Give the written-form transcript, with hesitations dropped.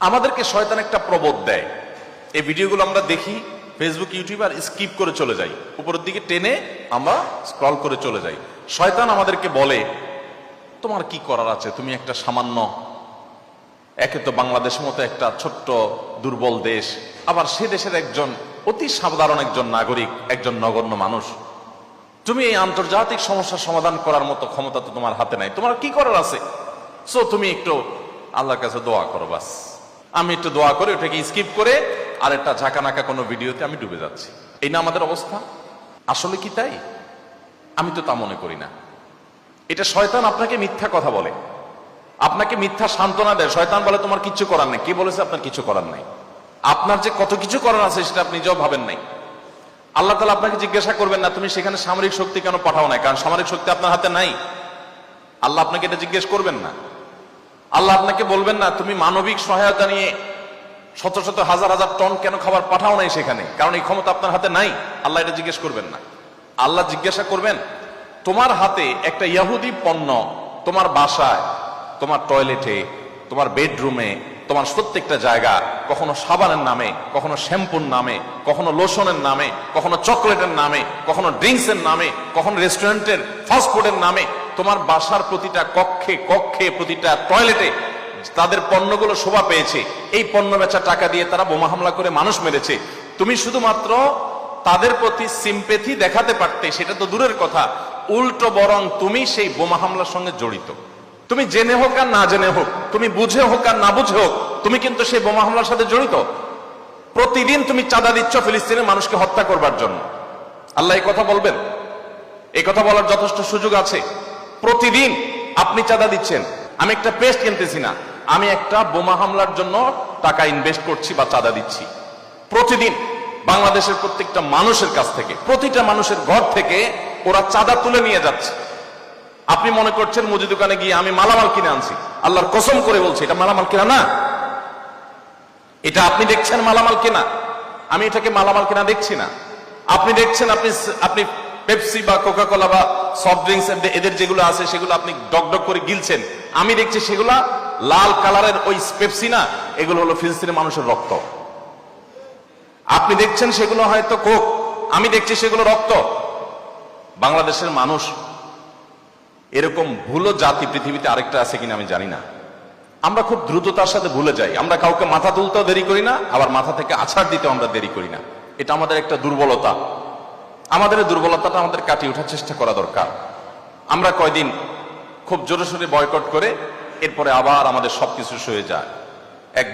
আমাদেরকে শয়তান একটা প্রবোধ দেয়। এই ভিডিওগুলো আমরা দেখি ফেসবুক, ইউটিউব, আর স্কিপ করে চলে যাই, উপরের দিকে টেনে আমরা স্ক্রল করে চলে যাই। শয়তান আমাদেরকে বলে, তোমার কি করার আছে, তুমি একটা সামান্য, একে তো বাংলাদেশ মতো একটা ছোট্ট দুর্বল দেশ, আবার সে দেশের একজন অতি সাধারণ একজন নাগরিক, একজন নগণ্য মানুষ। তুমি এই আন্তর্জাতিক সমস্যার সমাধান করার মতো ক্ষমতা তো তোমার হাতে নাই, তোমার কি করার আছে? সো তুমি একটু আল্লাহর কাছে দোয়া করো। বাস আমি একটু দোয়া করে ওটাকে স্কিপ করে আর একটা ঝাঁকানাকা কোনো ভিডিওতে আমি ডুবে যাচ্ছি। এই না আমাদের অবস্থা? আসলে কি তাই? আমি তো তা মনে করি না। এটা শয়তান আপনাকে মিথ্যা কথা বলে, আপনাকে মিথ্যা সান্ত্বনা দেয়। শয়তান বলে তোমার কিচ্ছু করার নেই। কে বলেছে আপনার কিছু করার নাই? আপনার যে কত কিছু করার আছে সেটা আপনি নিজেও ভাবেন নাই। আল্লাহ তাআলা আপনাকে জিজ্ঞাসা করবেন না তুমি সেখানে সামরিক শক্তি কেন পাঠাও নাই, কারণ সামরিক শক্তি আপনার হাতে নাই। আল্লাহ আপনাকে এটা জিজ্ঞেস করবেন না। আল্লাহ আপনাকে বলবেন না তুমি মানবিক সহায়তা নিয়ে শত শত হাজার হাজার টন কেন খাবার পাঠাও নাই সেখানে, কারণ এই ক্ষমতা আপনার হাতে নাই। আল্লাহ এটা জিজ্ঞেস করবেন না। আল্লাহ জিজ্ঞাসা করবেন তোমার হাতে একটা ইহুদি পণ্য তোমার বাসায়, তোমার টয়লেটে, তোমার বেডরুমে, তোমার প্রত্যেকটা জায়গা, কখনো সাবানের নামে, কখনো শ্যাম্পুর নামে, কখনো লোশনের নামে, কখনো চকলেটের নামে, কখনো ড্রিঙ্কসের নামে, কখনো রেস্টুরেন্টের ফাস্টফুডের নামে, তোমার বাসার প্রতিটা কক্ষে কক্ষে, প্রতিটা টয়লেটে তাদের পণ্যগুলো শোভা পেয়েছে। এই পণ্য বেচা টাকা দিয়ে তারা বোমা হামলা করে মানুষ মেরেছে। তুমি শুধুমাত্র তাদের প্রতি সিম্পেথি দেখাতে পারতে, সেটা তো দূরের কথা, উল্টো বরং তুমি সেই বোমা হামলার সঙ্গে জড়িত। তুমি জেনে হোক আর না জেনে হোক, তুমি বুঝে হোক আর না বুঝে হোক, তুমি কিন্তু সেই বোমা হামলার সাথে জড়িত। প্রতিদিন তুমি চাঁদা দিচ্ছ ফিলিস্তিনের মানুষকে হত্যা করবার জন্য। আল্লাহ এই কথা বলবেন? এই কথা বলার যথেষ্ট সুযোগ আছে। প্রতিদিন আপনি চাঁদা দিচ্ছেন। আমি একটা পেস্ট কিনতেছি না, আমি একটা বোমা হামলার জন্য টাকা ইনভেস্ট করছি বা চাঁদা দিচ্ছি। প্রতিদিন বাংলাদেশের প্রত্যেকটা মানুষের কাছ থেকে, প্রতিটা মানুষের ঘর থেকে ওরা চাঁদা তুলে নিয়ে যাচ্ছে। আপনি মনে করছেন মুদি দোকানে গিয়ে আমি মালামাল কিনে আনছি। আল্লাহর কসম করে বলছি এটা মালামাল কেনা না। এটা আপনি দেখছেন মালামাল কেনা, আমি এটাকে মালামাল কেনা দেখছি না। আপনি দেখছেন আপনি পেপসি বা কোকা কোলা বা সফট ড্রিঙ্কস এদের যেগুলো আছে সেগুলো আপনি ডকডক করে গিলছেন। আমি দেখছি সেগুলা লাল কালারের ওই পেপসি না, এগুলো হলো ফিলিস্তিনের মানুষের রক্ত। আপনি দেখছেন সেগুলো হয়তো কোক, আমি দেখছি সেগুলো রক্ত। বাংলাদেশের মানুষ এরকম ভুলো জাতি পৃথিবীতে আরেকটা আছে কিনা আমি জানি না। আমরা খুব দ্রুততার সাথে ভুলে যাই। আমরা কাউকে মাথা তুলতেও দেরি করি না, আবার মাথা থেকে আছাড় দিতেও আমরা দেরি করি না। এটা আমাদের একটা দুর্বলতা। আমাদের এই দুর্বলতাটা আমাদের কাটিয়ে ওঠার চেষ্টা করা দরকার। আমরা কয়দিন খুব জোরে সোরে বয়কট করে এরপরে আবার আমাদের সবকিছু সয়ে যায়। এক